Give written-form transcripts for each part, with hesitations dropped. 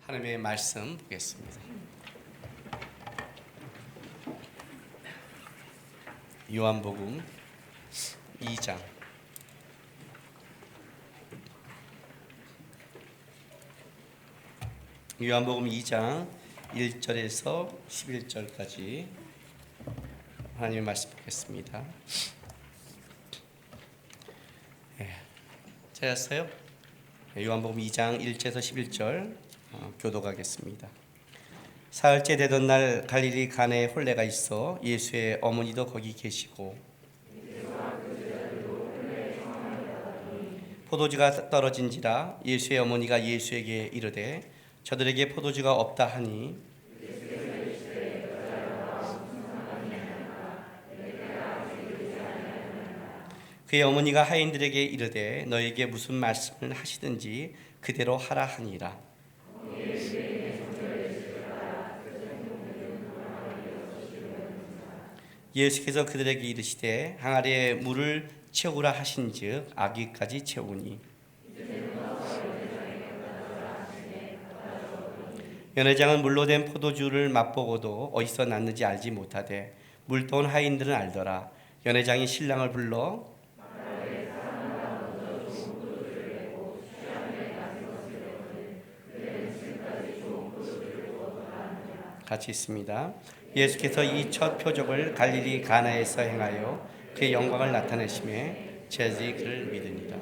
하나님의 말씀 보겠습니다. 요한복음 2장 요한복음 2장 1절에서 11절까지 하나님의 말씀 보겠습니다. 찾았어요? 요한복음 2장 1절에서 11절 교독하겠습니다. 사흘째 되던 날 갈릴리 가나에 혼례가 있어 예수의 어머니도 거기 계시고 포도주가 떨어진지라 예수의 어머니가 예수에게 이르되 저들에게 포도주가 없다 하니 그의 어머니가 하인들에게 이르되 너에게 무슨 말씀을 하시든지 그대로 하라 하니라. 예수께서 그들에게 이르시되 항아리에 물을 채우라 하신즉 아기까지 채우니 연회장은 물로 된 포도주를 맛보고도 어디서 났는지 알지 못하되 물떠온 하인들은 알더라. 연회장이 신랑을 불러 같이 있습니다. 예수께서 이 첫 표적을 갈릴리 가나에서 행하여 그의 영광을 나타내심에 제자들이 그를 믿으니라.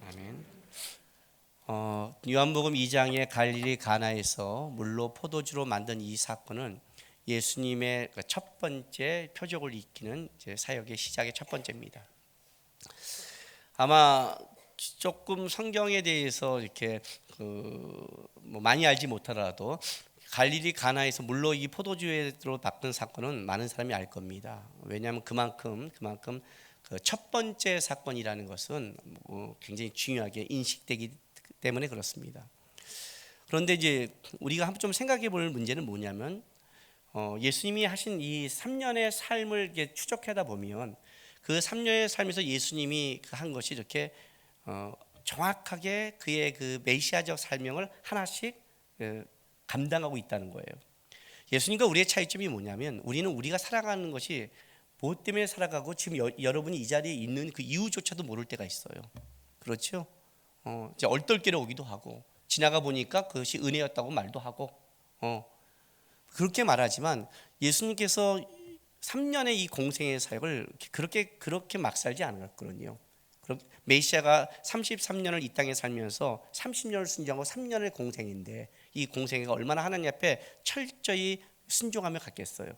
아멘. 요한복음 2장의 갈릴리 가나에서 물로 포도주로 만든 이 사건은 예수님의 첫 번째 표적을 익히는 사역의 시작의 첫 번째입니다. 아마 조금 성경에 대해서 이렇게 많이 알지 못하더라도 갈릴리 가나에서 물로 이 포도주로 바꾼 사건은 많은 사람이 알 겁니다. 왜냐하면 그만큼 그 첫 번째 사건이라는 것은 굉장히 중요하게 인식되기 때문에 그렇습니다. 그런데 이제 우리가 한번 좀 생각해 볼 문제는 뭐냐면 예수님이 하신 이 3년의 삶을 이렇게 추적하다 보면 그 3년의 삶에서 예수님이 한 것이 이렇게 정확하게 그의 그 메시아적 설명을 하나씩 감당하고 있다는 거예요. 예수님과 우리의 차이점이 뭐냐면 우리는 우리가 살아가는 것이 무엇 때문에 살아가고 지금 여러분이 이 자리에 있는 그 이유조차도 모를 때가 있어요. 그렇죠? 이제 얼떨결에 오기도 하고 지나가 보니까 그것이 은혜였다고 말도 하고 그렇게 말하지만 예수님께서 3년의 이 공생의 사역을 그렇게 막 살지 않았거든요. 메시아가 33년을 이 땅에 살면서 30년을 순종하고 3년의 공생인데 이 공생애가 얼마나 하나님 앞에 철저히 순종하며 갔겠어요.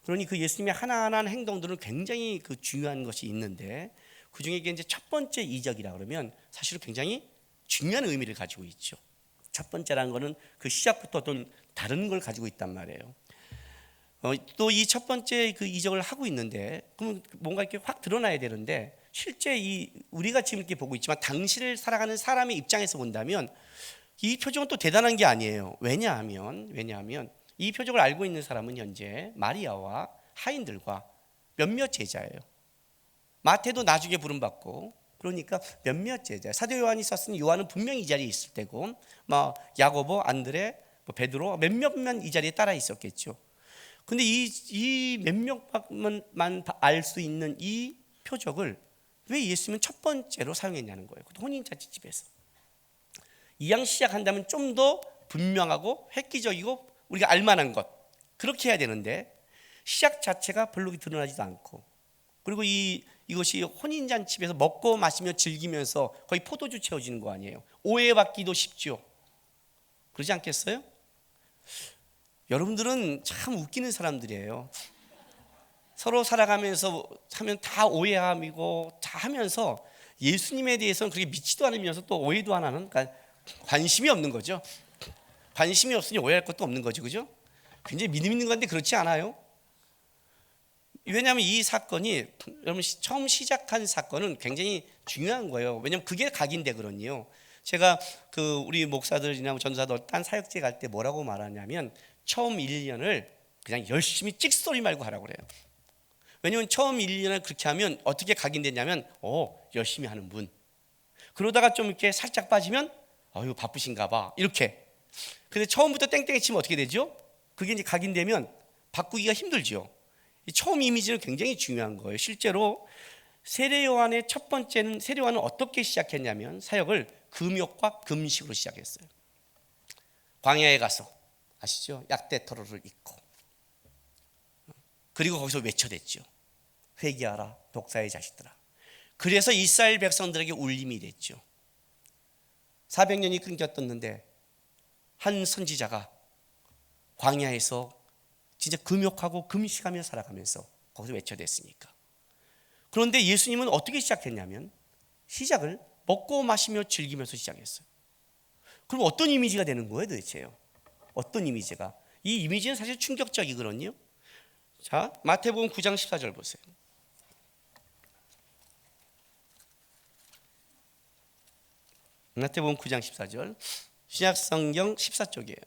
그러니 그 예수님의 하나하나 행동들은 굉장히 그 중요한 것이 있는데 그 중에 이제 첫 번째 이적이라 그러면 사실은 굉장히 중요한 의미를 가지고 있죠. 첫 번째라는 거는 그 시작부터 어떤 다른 걸 가지고 있단 말이에요. 또 이 첫 번째 그 이적을 하고 있는데 그러면 뭔가 이렇게 확 드러나야 되는데 실제 우리가 지금 이렇게 보고 있지만 당시를 살아가는 사람의 입장에서 본다면 이 표적은 또 대단한 게 아니에요. 왜냐하면 이 표적을 알고 있는 사람은 현재 마리아와 하인들과 몇몇 제자예요. 마태도 나중에 부름받고 그러니까 몇몇 제자. 사도 요한이 썼으니 요한은 분명히 이 자리에 있을 때고 야고보, 안드레, 베드로 몇몇만 이 자리에 따라 있었겠죠. 근데 이 몇몇만 알 수 있는 이 표적을 왜 예수님은 첫 번째로 사용했냐는 거예요. 혼인잔치집에서. 이왕 시작한다면 좀 더 분명하고 획기적이고 우리가 알만한 것 그렇게 해야 되는데 시작 자체가 별로 드러나지도 않고 그리고 이것이 혼인잔치집에서 먹고 마시며 즐기면서 거의 포도주 채워지는 거 아니에요. 오해받기도 쉽죠. 그러지 않겠어요? 여러분들은 참 웃기는 사람들이에요. 서로 살아가면서 하면 다 오해함이고 다 하면서 예수님에 대해서는 그렇게 믿지도 않으면서 또 오해도 안 하는, 그러니까 관심이 없는 거죠. 관심이 없으니 오해할 것도 없는 거죠, 그죠? 굉장히 믿음 있는 건데 그렇지 않아요. 왜냐하면 이 사건이 여러분 처음 시작한 사건은 굉장히 중요한 거예요. 왜냐하면 그게 각인되거든요. 제가 우리 목사들이나 전사들 딴 사역지에 갈 때 뭐라고 말하냐면 처음 1년을 그냥 열심히 찍소리 말고 하라고 그래요. 왜냐하면 처음 1년을 그렇게 하면 어떻게 각인되냐면 열심히 하는 분. 그러다가 좀 이렇게 살짝 빠지면 바쁘신가 봐 이렇게. 근데 처음부터 땡땡이 치면 어떻게 되죠? 그게 이제 각인되면 바꾸기가 힘들죠. 이 처음 이미지는 굉장히 중요한 거예요. 실제로 세례 요한의 첫 번째는, 세례 요한은 어떻게 시작했냐면 사역을 금욕과 금식으로 시작했어요. 광야에 가서, 아시죠? 약대터로를 입고, 그리고 거기서 외쳐댔죠. 회개하라 독사의 자식들아. 그래서 이스라엘 백성들에게 울림이 됐죠. 400년이 끊겼었는데 한 선지자가 광야에서 진짜 금욕하고 금식하며 살아가면서 거기서 외쳐댔으니까. 그런데 예수님은 어떻게 시작했냐면 시작을 먹고 마시며 즐기면서 시작했어요. 그럼 어떤 이미지가 되는 거예요 도대체요? 어떤 이미지가? 이 이미지는 사실 충격적이거든요. 자, 마태복음 9장 14절 보세요. 마태복음 9장 14절, 신약성경 14쪽이에요.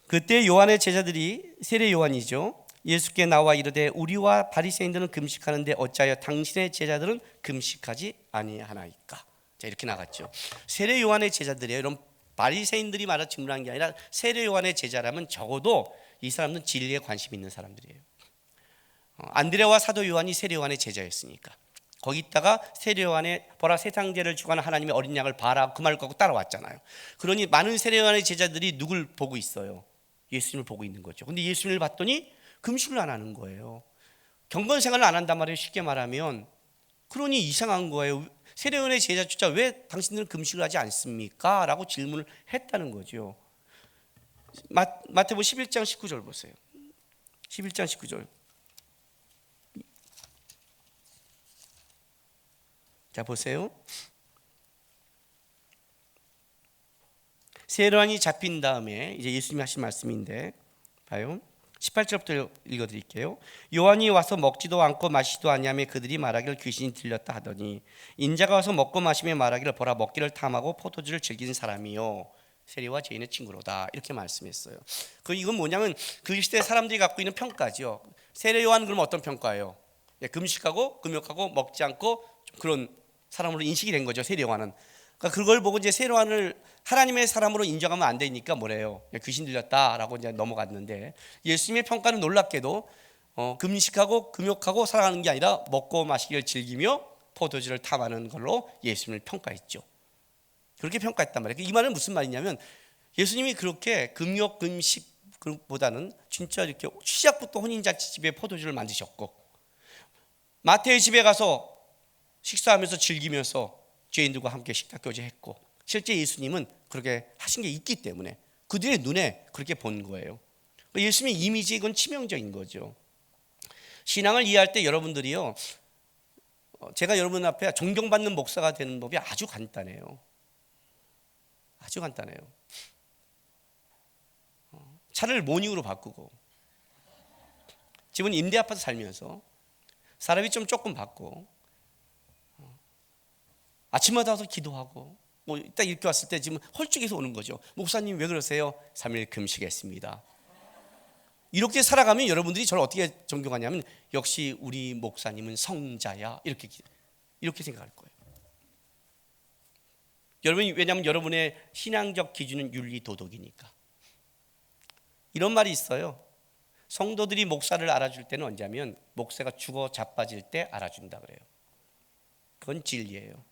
그때 요한의 제자들이, 세례 요한이죠, 예수께 나와 이르되 우리와 바리새인들은 금식하는데 어찌하여 당신의 제자들은 금식하지 아니하나이까? 자, 이렇게 나갔죠. 세례 요한의 제자들이에요. 이런 바리새인들이 말하 증문한 게 아니라 세례 요한의 제자라면 적어도 이 사람들은 진리에 관심 있는 사람들이에요. 안드레와 사도 요한이 세례 요한의 제자였으니까. 거기다가 세례 요한의 보라 세상죄를 주관하는 하나님의 어린 양을 봐라 그 말을 갖고 따라왔잖아요. 그러니 많은 세례 요한의 제자들이 누굴 보고 있어요? 예수님을 보고 있는 거죠. 근데 예수님을 봤더니 금식을 안 하는 거예요. 경건 생활을 안 한단 말이에요. 쉽게 말하면. 그러니 이상한 거예요. 세례 요한의 제자조차 왜 당신들은 금식을 하지 않습니까? 라고 질문을 했다는 거죠. 마태복음 11장 19절 보세요. 11장 19절. 자, 보세요. 세례 요한이 잡힌 다음에 이제 예수님이 하신 말씀인데 봐요. 18절부터 읽어드릴게요. 요한이 와서 먹지도 않고 마시지도 아니하며 그들이 말하기를 귀신이 들렸다 하더니 인자가 와서 먹고 마시며 말하기를 보라 먹기를 탐하고 포도주를 즐기는 사람이요 세리와 죄인의 친구로다, 이렇게 말씀했어요. 이건 뭐냐면 그 시대 사람들이 갖고 있는 평가죠. 세례 요한은 그럼 어떤 평가예요? 금식하고 금욕하고 먹지 않고 좀 그런 사람으로 인식이 된 거죠. 세례 요한은. 그러니까 그걸 보고 이제 세례 요한을 하나님의 사람으로 인정하면 안 되니까 뭐래요? 귀신 들렸다라고 이제 넘어갔는데, 예수님의 평가는 놀랍게도 금식하고 금욕하고 살아가는 게 아니라 먹고 마시기를 즐기며 포도주를 탐하는 걸로 예수님을 평가했죠. 그렇게 평가했단 말이에요. 이 말은 무슨 말이냐면 예수님이 그렇게 금욕 금식보다는 진짜 이렇게 시작부터 혼인잔치 집에 포도주를 만드셨고, 마태의 집에 가서 식사하면서 즐기면서 죄인들과 함께 식탁 교제했고, 실제 예수님은 그렇게 하신 게 있기 때문에 그들의 눈에 그렇게 본 거예요. 예수님의 이미지, 이건 치명적인 거죠. 신앙을 이해할 때 여러분들이요, 제가 여러분 앞에 존경받는 목사가 되는 법이 아주 간단해요. 아주 간단해요. 차를 모닝으로 바꾸고, 집은 임대 아파트 살면서 사람이 좀 조금 받고, 아침마다 와서 기도하고, 딱 이렇게 왔을 때 지금 헐쭉해서 오는 거죠. 목사님 왜 그러세요? 3일 금식했습니다. 이렇게 살아가면 여러분들이 저를 어떻게 존경하냐면 역시 우리 목사님은 성자야, 이렇게 생각할 거예요. 여러분, 왜냐하면 여러분의 신앙적 기준은 윤리 도덕이니까. 이런 말이 있어요. 성도들이 목사를 알아줄 때는 언제냐면 목사가 죽어 자빠질 때 알아준다 그래요. 그건 진리예요.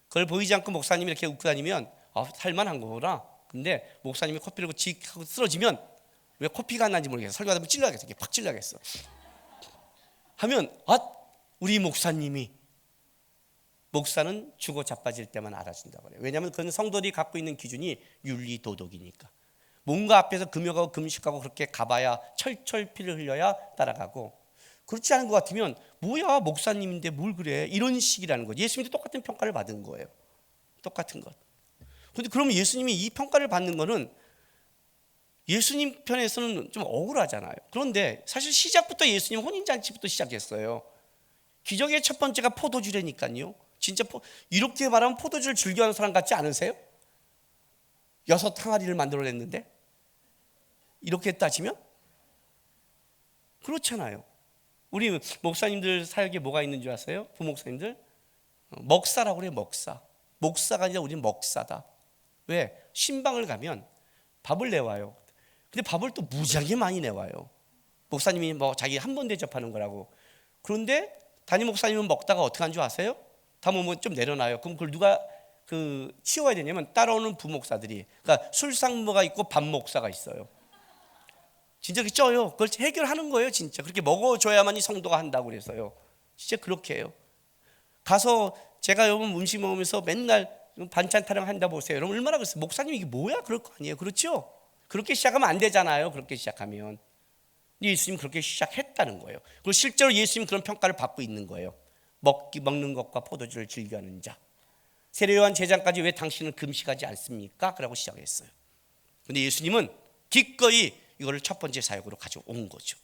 그걸 보이지 않고 목사님이 이렇게 웃고 다니면 살만한 거구나. 근데 목사님이 커피를 먹고 직 하고 쓰러지면 왜 코피가 안 나는지 모르겠어. 설교하다 보면 찔러야겠어. 이렇게 팍 찔러야겠어. 하면 우리 목사님이, 목사는 죽어 자빠질 때만 알아준다고 그래요. 왜냐하면 그건 성도들이 갖고 있는 기준이 윤리 도덕이니까. 뭔가 앞에서 금욕하고 금식하고 그렇게 가봐야 철철 피를 흘려야 따라가고, 그렇지 않은 것 같으면 뭐야 목사님인데 뭘 그래, 이런 식이라는 거죠. 예수님도 똑같은 평가를 받은 거예요. 똑같은 것. 그런데 그러면 예수님이 이 평가를 받는 거는 예수님 편에서는 좀 억울하잖아요. 그런데 사실 시작부터 예수님 혼인잔치부터 시작했어요. 기적의 첫 번째가 포도주라니까요. 진짜 이렇게 말하면 포도주를 즐겨하는 사람 같지 않으세요? 6 항아리를 만들어냈는데 이렇게 따지면 그렇잖아요. 우리 목사님들 사역에 뭐가 있는 줄 아세요? 부목사님들 먹사라고 그래요. 먹사. 목사가 아니라 우리는 먹사다. 왜? 신방을 가면 밥을 내와요. 근데 밥을 또 무지하게 많이 내와요. 목사님이 뭐 자기 한 번 대접하는 거라고. 그런데 담임 목사님은 먹다가 어떻게 한 줄 아세요? 다 먹으면 좀 내려놔요. 그럼 그걸 누가 치워야 되냐면 따라오는 부목사들이. 그러니까 술상무가 있고 밥목사가 있어요. 진짜 그렇게 쪄요. 그걸 해결하는 거예요. 진짜 그렇게 먹어줘야만이 성도가 한다고 그래서요. 진짜 그렇게 해요. 가서 제가 여러분 음식 먹으면서 맨날 반찬 타령 한다 보세요. 여러분 얼마나 그랬어요. 목사님 이게 뭐야? 그럴 거 아니에요. 그렇죠? 그렇게 시작하면 안 되잖아요. 그렇게 시작하면. 예수님 그렇게 시작했다는 거예요. 그리고 실제로 예수님 그런 평가를 받고 있는 거예요. 먹는 것과 포도주를 즐겨하는 자. 세례요한 제장까지 왜 당신은 금식하지 않습니까? 그러고 시작했어요. 근데 예수님은 기꺼이 이거를 첫 번째 사역으로 가져온 거죠.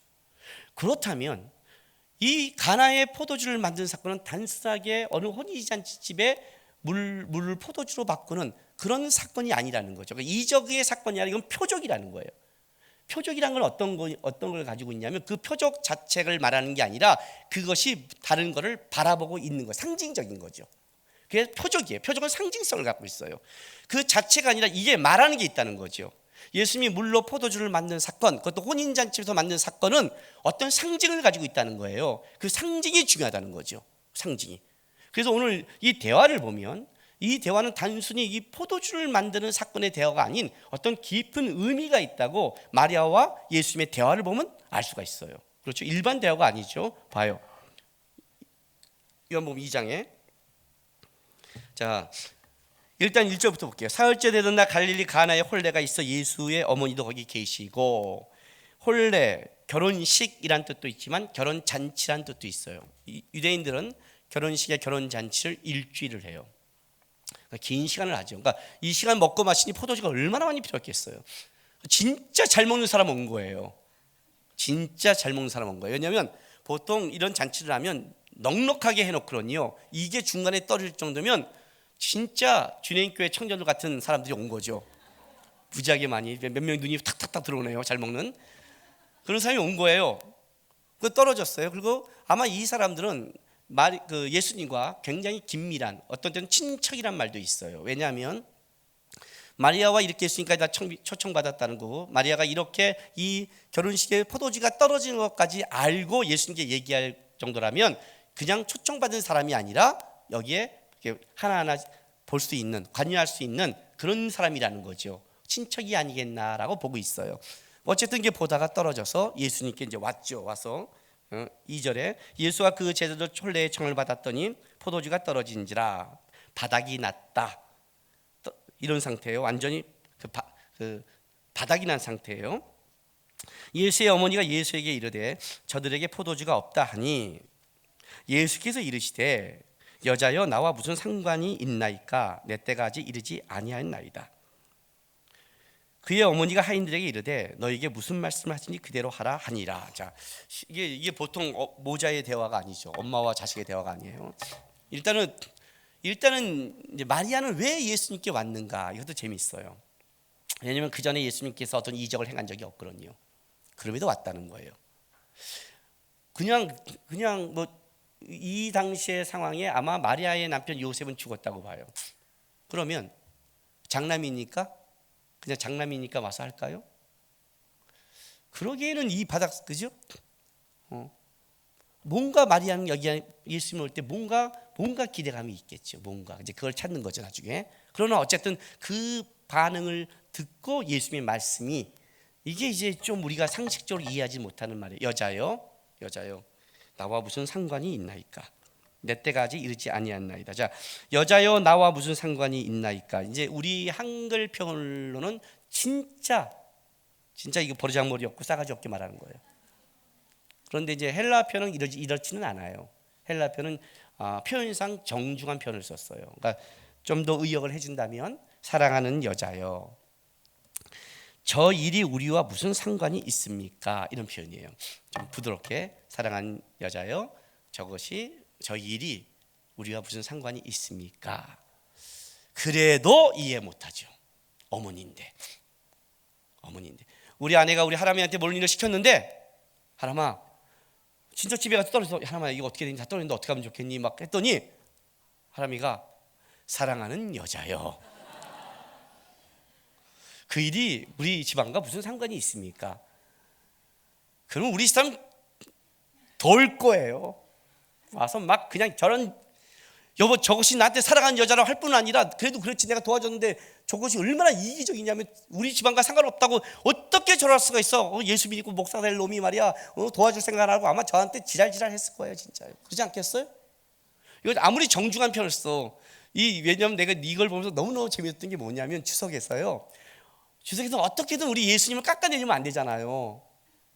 그렇다면 이 가나의 포도주를 만든 사건은 단순하게 어느 혼인잔치집에 물을 포도주로 바꾸는 그런 사건이 아니라는 거죠. 그러니까 이적의 사건이 아니라 이건 표적이라는 거예요. 표적이란 건 어떤 걸 가지고 있냐면 그 표적 자체를 말하는 게 아니라 그것이 다른 것을 바라보고 있는 거, 상징적인 거죠. 그게 표적이에요. 표적은 상징성을 갖고 있어요. 그 자체가 아니라 이게 말하는 게 있다는 거죠. 예수님이 물로 포도주를 만든 사건, 그것도 혼인잔치에서 만든 사건은 어떤 상징을 가지고 있다는 거예요. 그 상징이 중요하다는 거죠. 상징이. 그래서 오늘 이 대화를 보면 이 대화는 단순히 이 포도주를 만드는 사건의 대화가 아닌 어떤 깊은 의미가 있다고 마리아와 예수님의 대화를 보면 알 수가 있어요. 그렇죠? 일반 대화가 아니죠. 봐요. 요한복음 2장에 자 일단 1절부터 볼게요. 사흘째 되던 날 갈릴리 가나에 혼례가 있어 예수의 어머니도 거기 계시고, 혼례 결혼식이란 뜻도 있지만 결혼잔치란 뜻도 있어요. 유대인들은 결혼식에 결혼잔치를 일주일을 해요. 그러니까 긴 시간을 하죠. 그러니까 이 시간 먹고 마시니 포도주가 얼마나 많이 필요했겠어요. 진짜 잘 먹는 사람 온 거예요. 진짜 잘 먹는 사람 온 거예요. 왜냐하면 보통 이런 잔치를 하면 넉넉하게 해놓거든요. 이게 중간에 떨어질 정도면 진짜 주님교회 청년들 같은 사람들이 온 거죠. 무지하게 많이, 몇 명이 눈이 탁탁탁 들어오네요. 잘 먹는 그런 사람이 온 거예요. 그 떨어졌어요. 그리고 아마 이 사람들은 예수님과 굉장히 긴밀한, 어떤 때는 친척이란 말도 있어요. 왜냐하면 마리아와 이렇게 예수님까지 다 초청받았다는 거고, 마리아가 이렇게 이 결혼식에 포도주가 떨어지는 것까지 알고 예수님께 얘기할 정도라면 그냥 초청받은 사람이 아니라 여기에 하나하나 볼 수 있는, 관여할 수 있는 그런 사람이라는 거죠. 친척이 아니겠나라고 보고 있어요. 어쨌든 이게 보다가 떨어져서 예수님께 이제 왔죠. 와서 2절에 예수와 그 제자들 혼례의 청을 받았더니 포도주가 떨어진지라 바닥이 났다. 이런 상태예요. 완전히 바닥이 난 상태예요. 예수의 어머니가 예수에게 이르되 저들에게 포도주가 없다 하니 예수께서 이르시되 여자여 나와 무슨 상관이 있나이까 내 때가 아직 이르지 아니하였나이다. 그의 어머니가 하인들에게 이르되 너에게 무슨 말씀을 하시니 그대로 하라 하니라. 자, 이게 보통 모자의 대화가 아니죠. 엄마와 자식의 대화가 아니에요. 일단은 이제 마리아는 왜 예수님께 왔는가? 이것도 재미있어요. 왜냐하면 그 전에 예수님께서 어떤 이적을 행한 적이 없거든요. 그럼에도 왔다는 거예요. 그냥 뭐 이 당시의 상황에 아마 마리아의 남편 요셉은 죽었다고 봐요. 그러면 장남이니까 그냥 장남이니까 와서 할까요? 그러기에는 이 바닥, 그죠? 뭔가 마리아는 여기 예수님 올 때 뭔가 기대감이 있겠죠. 뭔가 이제 그걸 찾는 거죠 나중에. 그러나 어쨌든 그 반응을 듣고 예수님의 말씀이 이게 이제 좀 우리가 상식적으로 이해하지 못하는 말이에요. 여자요 나와 무슨 상관이 있나이까 내 때가 아직 이르지 아니하였나이다. 자, 여자여 나와 무슨 상관이 있나이까. 이제 우리 한글 표현으로는 진짜 이거 버르장머리 없고 싸가지 없게 말하는 거예요. 그런데 이제 헬라 표현은 이렇지는 않아요. 헬라 표현은 표현상 정중한 표현을 썼어요. 그러니까 좀 더 의역을 해준다면 사랑하는 여자여 저 일이 우리와 무슨 상관이 있습니까? 이런 표현이에요. 좀 부드럽게 사랑하는 여자여 저 일이 우리와 무슨 상관이 있습니까? 그래도 이해 못하죠. 어머니인데 우리 아내가 우리 하람이한테 뭘 일을 시켰는데 하람아 진짜 집에 가서 떨어져서 하람아 이거 어떻게 되니 다 떨어졌는데 어떻게 하면 좋겠니 막 했더니 하람이가 사랑하는 여자요. 그 일이 우리 집안과 무슨 상관이 있습니까? 그럼 우리 집안 돌 거예요. 와서 막 그냥 저런, 여보 저것이 나한테 사랑하는 여자라고 할 뿐 아니라 그래도 그렇지 내가 도와줬는데 저것이 얼마나 이기적이냐면 우리 집안과 상관없다고 어떻게 저럴 수가 있어. 예수 믿고 목사 될 놈이 말이야 도와줄 생각 안 하고 아마 저한테 지랄지랄 했을 거예요. 진짜 그러지 않겠어요? 이거 아무리 정중한 편을 써. 왜냐면 내가 이걸 보면서 너무너무 재미있었던 게 뭐냐면 추석에서 어떻게든 우리 예수님을 깎아내리면 안 되잖아요.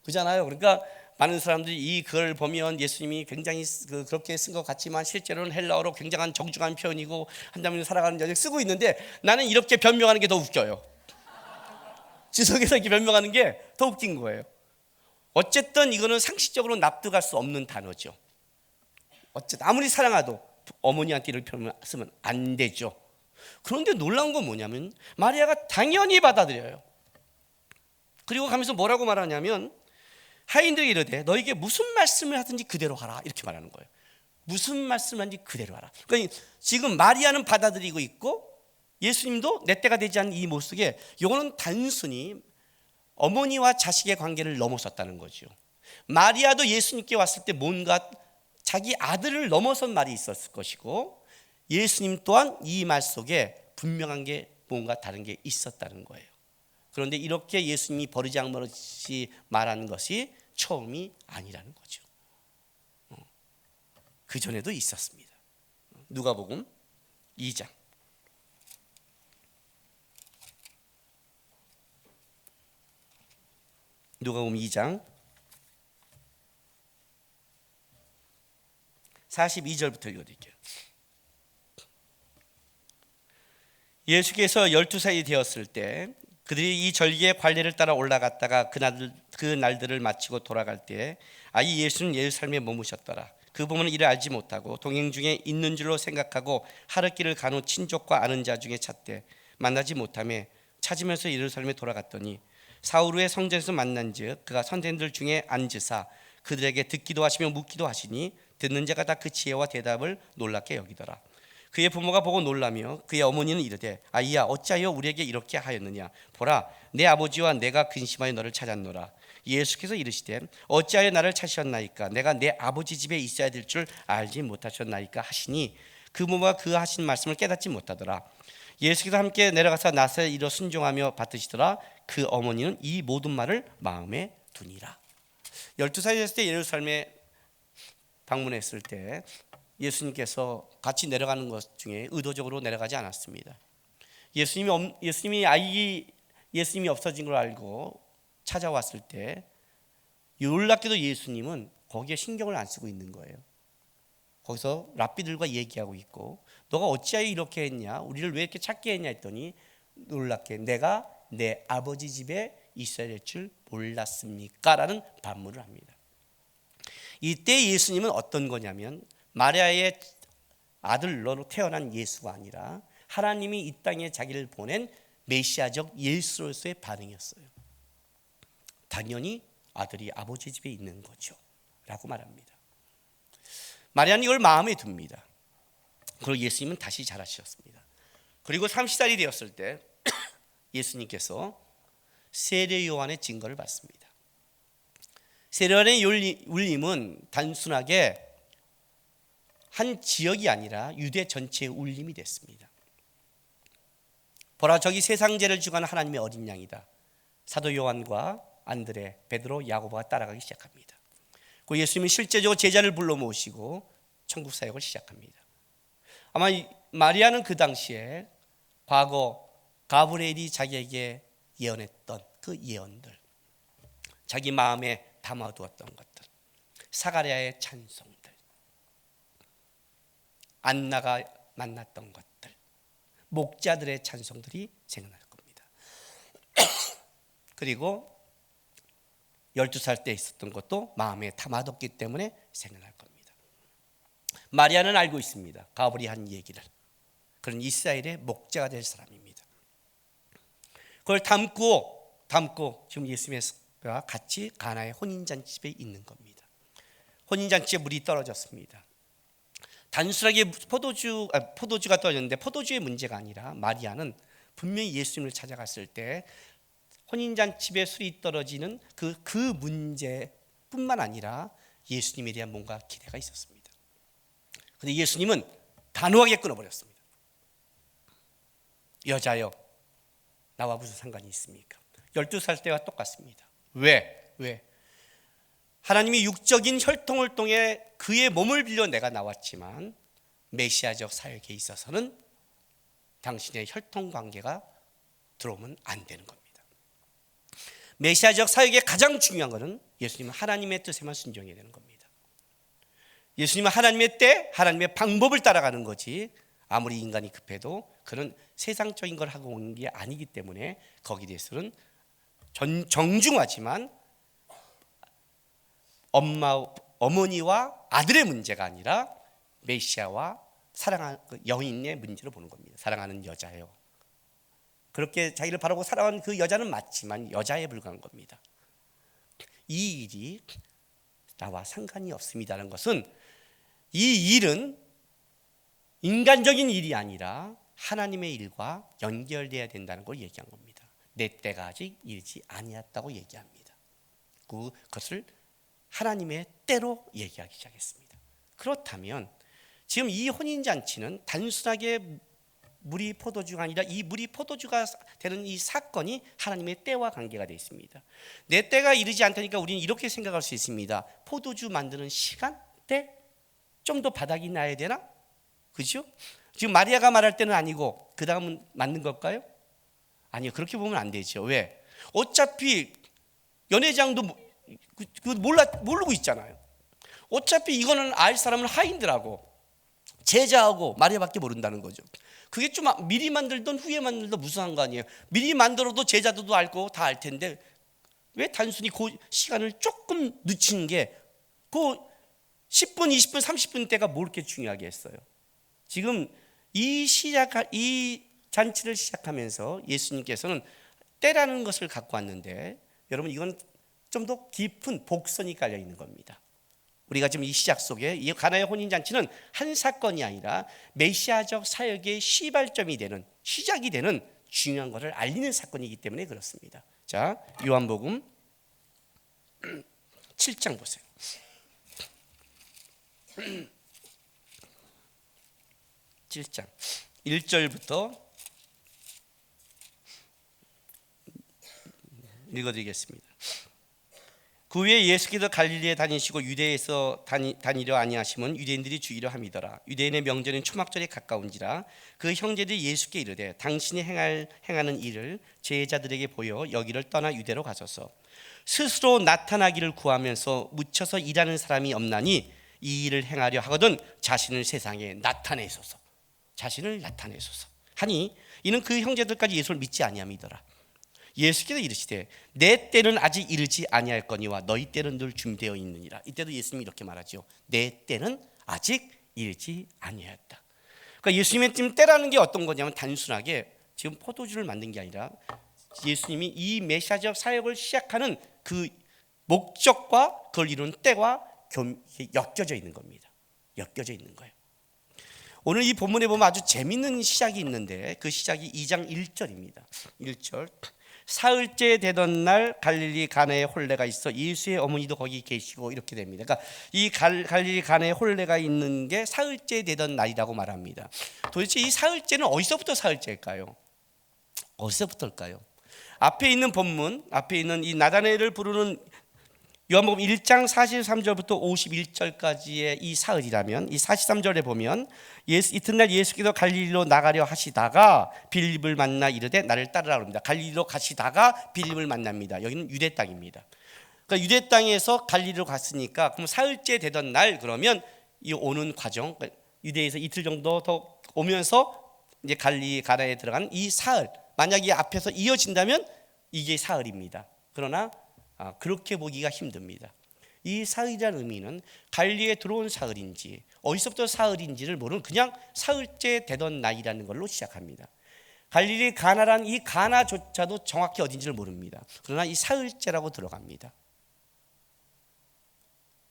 그잖아요. 그러니까 많은 사람들이 이글 보면 예수님이 굉장히 그렇게 쓴 것 같지만 실제로는 헬라어로 굉장한 정중한 표현이고 한다면 살아가는 여정 쓰고 있는데 나는 이렇게 변명하는 게 더 웃겨요. 지석에서 이렇게 변명하는 게 더 웃긴 거예요. 어쨌든 이거는 상식적으로 납득할 수 없는 단어죠. 어쨌든 아무리 사랑해도 어머니한테 이렇게 표현 쓰면 안 되죠. 그런데 놀라운 건 뭐냐면 마리아가 당연히 받아들여요. 그리고 가면서 뭐라고 말하냐면 하인들에게 이르되 너에게 무슨 말씀을 하든지 그대로 하라 이렇게 말하는 거예요. 무슨 말씀을 하든지 그대로 하라. 그러니까 지금 마리아는 받아들이고 있고 예수님도 내 때가 되지 않은 이 모습에 이거는 단순히 어머니와 자식의 관계를 넘어섰다는 거죠. 마리아도 예수님께 왔을 때 뭔가 자기 아들을 넘어선 말이 있었을 것이고 예수님 또한 이 말 속에 분명한 게 뭔가 다른 게 있었다는 거예요. 그런데 이렇게 예수님이 버리지 않듯이 말하는 것이 처음이 아니라는 거죠. 그 전에도 있었습니다. 누가복음 2장. 누가복음 2장 42절부터 읽어드릴게요. 예수께서 12살이 되었을 때 그들이 이 절기의 관례를 따라 올라갔다가 그 날들을 마치고 돌아갈 때 아이 예수는 예루살렘에 머무셨더라. 그 부모는 이를 알지 못하고 동행 중에 있는 줄로 생각하고 하룻길을 간 후 친족과 아는 자 중에 찾되 만나지 못하며 찾으면서 예루살렘에 돌아갔더니 사흘 후에 성전에서 만난즉 그가 선생들 중에 앉으사 그들에게 듣기도 하시며 묻기도 하시니 듣는 자가 다 그 지혜와 대답을 놀랍게 여기더라. 그의 부모가 보고 놀라며 그의 어머니는 이르되 아이야 어찌하여 우리에게 이렇게 하였느냐. 보라 내 아버지와 내가 근심하여 너를 찾았노라. 예수께서 이르시되 어찌하여 나를 찾으셨나이까. 내가 내 아버지 집에 있어야 될 줄 알지 못하셨나이까 하시니 그 부모가 그 하신 말씀을 깨닫지 못하더라. 예수께서 함께 내려가서 나사렛 이르러 순종하며 받으시더라. 그 어머니는 이 모든 말을 마음에 두니라. 12살이 됐을 때 예루살렘에 방문했을 때 예수님께서 같이 내려가는 것 중에 의도적으로 내려가지 않았습니다. 예수님이 없어진 걸 알고 찾아왔을 때 놀랍게도 예수님은 거기에 신경을 안 쓰고 있는 거예요. 거기서 랍비들과 얘기하고 있고 너가 어찌하여 이렇게 했냐, 우리를 왜 이렇게 찾게 했냐 했더니 놀랍게 내가 내 아버지 집에 있어야 될 줄 몰랐습니까? 라는 반문을 합니다. 이때 예수님은 어떤 거냐면 마리아의 아들로 태어난 예수가 아니라 하나님이 이 땅에 자기를 보낸 메시아적 예수로서의 반응이었어요. 당연히 아들이 아버지 집에 있는 거죠 라고 말합니다. 마리아는 이걸 마음에 둡니다. 그리고 예수님은 다시 자라셨습니다. 그리고 30살이 되었을 때 예수님께서 세례 요한의 증거를 받습니다. 세례 요한의 울림은 단순하게 한 지역이 아니라 유대 전체의 울림이 됐습니다. 보라 저기 세상 죄를 주관하는 하나님의 어린 양이다. 사도 요한과 안드레, 베드로, 야고보가 따라가기 시작합니다. 그 예수님이 실제적으로 제자를 불러 모시고 천국 사역을 시작합니다. 아마 마리아는 그 당시에 과거 가브리엘이 자기에게 예언했던 그 예언들, 자기 마음에 담아두었던 것들, 사가랴의 찬송들, 안나가 만났던 것들, 목자들의 찬송들이 생각날 겁니다. 그리고 12살 때 있었던 것도 마음에 담아뒀기 때문에 생각날 겁니다. 마리아는 알고 있습니다. 가브리 한 얘기를. 그런 이스라엘의 목자가 될 사람입니다. 그걸 담고 지금 예수님과 같이 가나의 혼인잔치집에 있는 겁니다. 혼인잔치에 물이 떨어졌습니다. 단순하게 포도주가 떨어졌는데 포도주의 문제가 아니라 마리아는 분명히 예수님을 찾아갔을 때 혼인잔치에 술이 떨어지는 그 문제뿐만 아니라 예수님에 대한 뭔가 기대가 있었습니다. 그런데 예수님은 단호하게 끊어버렸습니다. 여자여, 나와 무슨 상관이 있습니까? 12살 때와 똑같습니다. 왜? 하나님이 육적인 혈통을 통해 그의 몸을 빌려 내가 나왔지만 메시아적 사역에 있어서는 당신의 혈통 관계가 들어오면 안 되는 겁니다. 메시아적 사역의 가장 중요한 것은 예수님은 하나님의 뜻에만 순종해야 되는 겁니다. 예수님은 하나님의 때, 하나님의 방법을 따라가는 거지, 아무리 인간이 급해도 그는 세상적인 걸 하고 오는 게 아니기 때문에 거기에 대해서는 정중하지만 어머니와 아들의 문제가 아니라 메시아와 사랑하는 여인의 문제로 보는 겁니다. 사랑하는 여자예요. 그렇게 자기를 바라고 살아온 그 여자는 맞지만 여자에 불과한 겁니다. 이 일이 나와 상관이 없습니다라는 것은 이 일은 인간적인 일이 아니라 하나님의 일과 연결돼야 된다는 걸 얘기한 겁니다. 내 때가 아직 이르지 아니었다고 얘기합니다. 그것을 하나님의 때로 얘기하기 시작했습니다. 그렇다면 지금 이 혼인잔치는 단순하게 물이 포도주가 아니라 이 물이 포도주가 되는 이 사건이 하나님의 때와 관계가 되어 있습니다. 내 때가 이르지 않다니까 우리는 이렇게 생각할 수 있습니다. 포도주 만드는 시간, 때, 좀 더 바닥이 나야 되나? 그죠? 지금 마리아가 말할 때는 아니고 그 다음은 맞는 걸까요? 아니요, 그렇게 보면 안 되죠. 왜? 어차피 연회장도 모르고 있잖아요. 어차피 이거는 알 사람은 하인들하고 제자하고 마리아밖에 모른다는 거죠. 그게 좀 미리 만들든 후에 만들든 무슨 상관이에요. 미리 만들어도 제자들도 알고 다 알 텐데 왜 단순히 그 시간을 조금 늦추는 게 그 10분, 20분, 30분 때가 뭘 이렇게 중요하게 했어요. 지금 이 잔치를 시작하면서 예수님께서는 때라는 것을 갖고 왔는데 여러분 이건 좀 더 깊은 복선이 깔려 있는 겁니다. 우리가 지금 이 시작 속에 이 가나의 혼인잔치는 한 사건이 아니라 메시아적 사역의 시발점이 되는, 시작이 되는 중요한 것을 알리는 사건이기 때문에 그렇습니다. 자, 요한복음 7장 보세요. 7장 1절부터 읽어드리겠습니다. 그 후에 예수께서 갈릴리에 다니시고 유대에서 다니려 아니하심은 유대인들이 죽이려 함이더라. 유대인의 명절인 초막절에 가까운지라 그 형제들이 예수께 이르되 당신이 행하는 일을 제자들에게 보여 여기를 떠나 유대로 가소서. 스스로 나타나기를 구하면서 묻혀서 일하는 사람이 없나니 이 일을 행하려 하거든 자신을 세상에 나타내소서. 자신을 나타내소서 하니 이는 그 형제들까지 예수를 믿지 아니함이더라. 예수께서 이르시되 내 때는 아직 이르지 아니할거니와 너희 때는 늘 준비되어 있느니라. 이때도 예수님이 이렇게 말하죠. 내 때는 아직 이르지 아니하였다. 그러니까 예수님의 지금 때라는 게 어떤 거냐면 단순하게 지금 포도주를 만든 게 아니라 예수님이 이 메시아적 사역을 시작하는 그 목적과 그걸 이루는 때와 엮여져 있는 겁니다. 엮여져 있는 거예요. 오늘 이 본문에 보면 아주 재밌는 시작이 있는데 그 시작이 2장 1절입니다. 1절 사흘째 되던 날 갈릴리 가나에 혼례가 있어 예수의 어머니도 거기 계시고 이렇게 됩니다. 그러니까 이 갈릴리 가나에 혼례가 있는 게 사흘째 되던 날이라고 말합니다. 도대체 이 사흘째는 어디서부터 사흘째일까요? 어디서부터일까요? 앞에 있는 본문, 앞에 있는 이 나다나엘을 부르는 요한복음 1장 43절부터 51절까지의 이 사흘이라면 이 43절에 보면 이튿날 예수께서 갈릴리로 나가려 하시다가 빌립을 만나 이르되 나를 따르라 합니다. 갈릴리로 가시다가 빌립을 만납니다. 여기는 유대 땅입니다. 그러니까 유대 땅에서 갈릴리로 갔으니까 그럼 사흘째 되던 날 그러면 이 오는 과정 유대에서 이틀 정도 더 오면서 이제 갈릴리 가나에 들어간 이 사흘 만약 이 앞에서 이어진다면 이게 사흘입니다. 그러나 그렇게 보기가 힘듭니다. 이 사흘이라는 의미는 갈릴리에 들어온 사흘인지 어디서부터 사흘인지를 모르는 그냥 사흘째 되던 날이라는 걸로 시작합니다. 갈릴리 가나란 이 가나조차도 정확히 어딘지를 모릅니다. 그러나 이 사흘째라고 들어갑니다.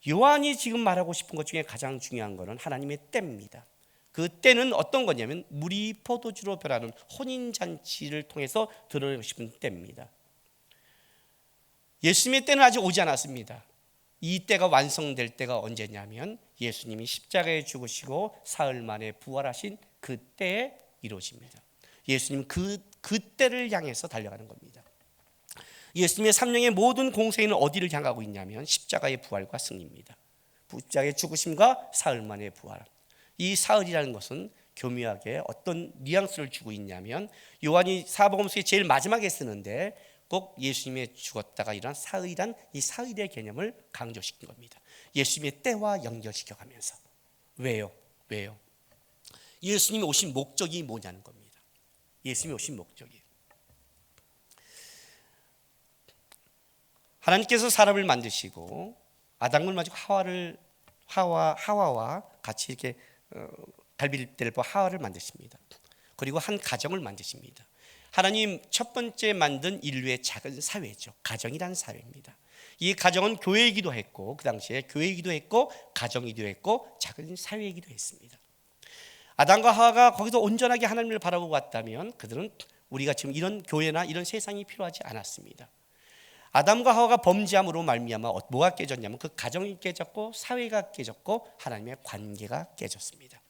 요한이 지금 말하고 싶은 것 중에 가장 중요한 것은 하나님의 때입니다. 그 때는 어떤 거냐면 물이 포도주로 변하는 혼인잔치를 통해서 드러내고 싶은 때입니다. 예수님의 때는 아직 오지 않았습니다. 이 때가 완성될 때가 언제냐면 예수님이 십자가에 죽으시고 사흘 만에 부활하신 그 때에 이루어집니다. 예수님은 그 때를 향해서 달려가는 겁니다. 예수님의 삼령의 모든 공생애는 어디를 향하고 있냐면 십자가의 부활과 승리입니다. 십자가의 죽으심과 사흘 만에 부활. 이 사흘이라는 것은 교묘하게 어떤 뉘앙스를 주고 있냐면 요한이 사복음서의 제일 마지막에 쓰는데 꼭 예수님의 죽었다가 일어난 사흘이란 이 사흘의 개념을 강조시킨 겁니다. 예수님의 때와 연결시켜가면서. 왜요? 예수님이 오신 목적이 뭐냐는 겁니다. 예수님이 오신 목적이. 하나님께서 사람을 만드시고 아담을 가지고 하와와 같이 이렇게 갈빗대를 뽑아 하와를 만드십니다. 그리고 한 가정을 만드십니다. 하나님 첫 번째 만든 인류의 작은 사회죠. 가정이라는 사회입니다. 이 가정은 교회이기도 했고 그 당시에 교회이기도 했고 가정이기도 했고 작은 사회이기도 했습니다. 아담과 하와가 거기서 온전하게 하나님을 바라보고 왔다면 그들은 우리가 지금 이런 교회나 이런 세상이 필요하지 않았습니다. 아담과 하와가 범죄함으로 말미암아 뭐가 깨졌냐면 그 가정이 깨졌고 사회가 깨졌고 하나님의 관계가 깨졌습니다.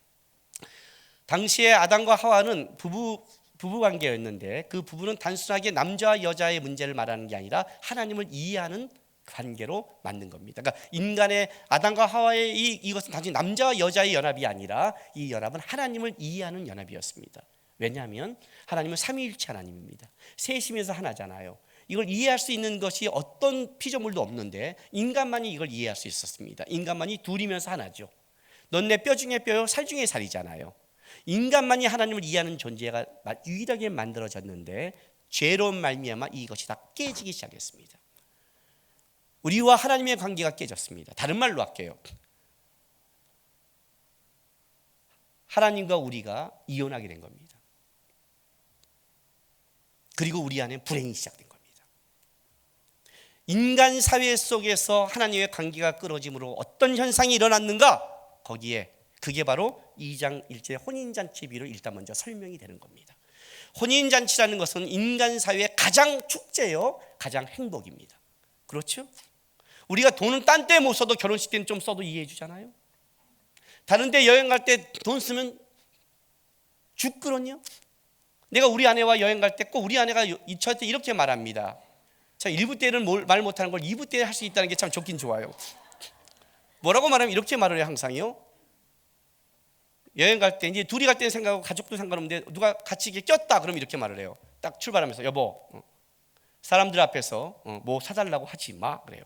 당시에 아담과 하와는 부부 관계였는데 그 부부는 단순하게 남자와 여자의 문제를 말하는 게 아니라 하나님을 이해하는 관계로 만든 겁니다. 그러니까 인간의 아담과 하와의 이것은 단지 남자와 여자의 연합이 아니라 이 연합은 하나님을 이해하는 연합이었습니다. 왜냐하면 하나님은 삼위일체 하나님입니다. 셋이면서 하나잖아요. 이걸 이해할 수 있는 것이 어떤 피조물도 없는데 인간만이 이걸 이해할 수 있었습니다. 인간만이 둘이면서 하나죠. 넌 내 뼈 중에 뼈요 살 중에 살이잖아요. 인간만이 하나님을 이해하는 존재가 유일하게 만들어졌는데 죄로 말미암아 이것이 다 깨지기 시작했습니다. 우리와 하나님의 관계가 깨졌습니다. 다른 말로 할게요. 하나님과 우리가 이혼하게 된 겁니다. 그리고 우리 안에 불행이 시작된 겁니다. 인간 사회 속에서 하나님의 관계가 끊어짐으로 어떤 현상이 일어났는가? 거기에 그게 바로 2장 1절의 혼인잔치 비유로 일단 먼저 설명이 되는 겁니다. 혼인잔치라는 것은 인간 사회의 가장 축제요, 가장 행복입니다. 그렇죠? 우리가 돈은 딴 데 못 써도 결혼식 때는 좀 써도 이해해 주잖아요. 다른 데 여행 갈 때 돈 쓰면 죽거든요. 내가 우리 아내와 여행 갈 때 꼭 우리 아내가 저한테 이렇게 말합니다. 자, 1부 때는 말 못하는 걸 2부 때 할 수 있다는 게 참 좋긴 좋아요. 뭐라고 말하면 이렇게 말을 해요. 항상요. 여행 갈 때 이제 둘이 갈 때는 생각하고 가족도 상관없는데 누가 같이 이렇게 꼈다 그러면 이렇게 말을 해요. 딱 출발하면서 여보 사람들 앞에서 뭐 사달라고 하지 마 그래요.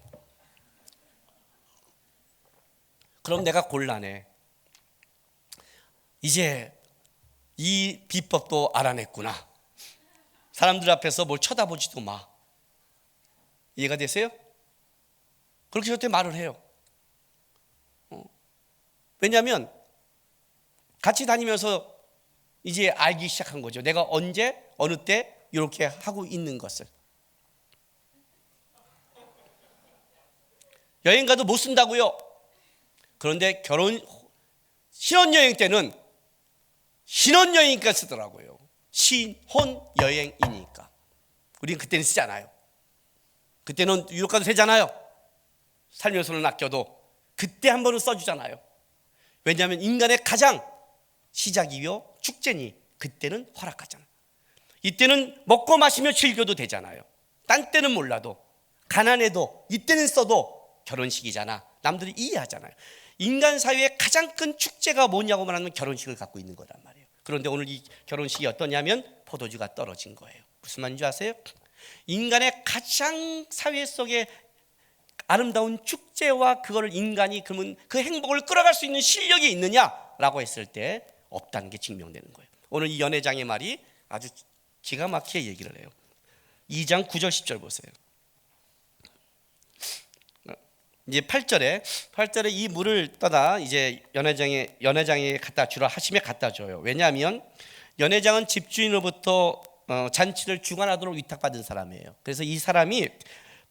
그럼 내가 곤란해. 이제 이 비법도 알아냈구나. 사람들 앞에서 뭘 쳐다보지도 마. 이해가 되세요? 그렇게 저한테 말을 해요. 왜냐하면 같이 다니면서 이제 알기 시작한 거죠. 내가 언제 어느 때 이렇게 하고 있는 것을. 여행 가도 못 쓴다고요. 그런데 신혼여행 때는 신혼여행이니까 쓰더라고요. 신혼여행이니까. 우리는 그때는 쓰지 않아요. 그때는 유럽 가도 되잖아요. 살면서는 아껴도 그때 한 번은 써주잖아요. 왜냐하면 인간의 가장 시작이요 축제니 그때는 허락하잖아요. 이때는 먹고 마시며 즐겨도 되잖아요. 딴 때는 몰라도 가난해도 이때는 써도 결혼식이잖아. 남들이 이해하잖아요. 인간 사회의 가장 큰 축제가 뭐냐고 말하면 결혼식을 갖고 있는 거란 말이에요. 그런데 오늘 이 결혼식이 어떠냐면 포도주가 떨어진 거예요. 무슨 말인지 아세요? 인간의 가장 사회 속에 아름다운 축제와 그거를 인간이 그러면 그 행복을 끌어갈 수 있는 실력이 있느냐라고 했을 때 없다는 게 증명되는 거예요. 오늘 이 연회장의 말이 아주 기가 막히게 얘기를 해요. 2장 9절 10절 보세요. 이제 8절에 이 물을 떠다 이제 연회장에 갖다 주라 하심에 갖다 줘요. 왜냐하면 연회장은 집주인으로부터 잔치를 주관하도록 위탁받은 사람이에요. 그래서 이 사람이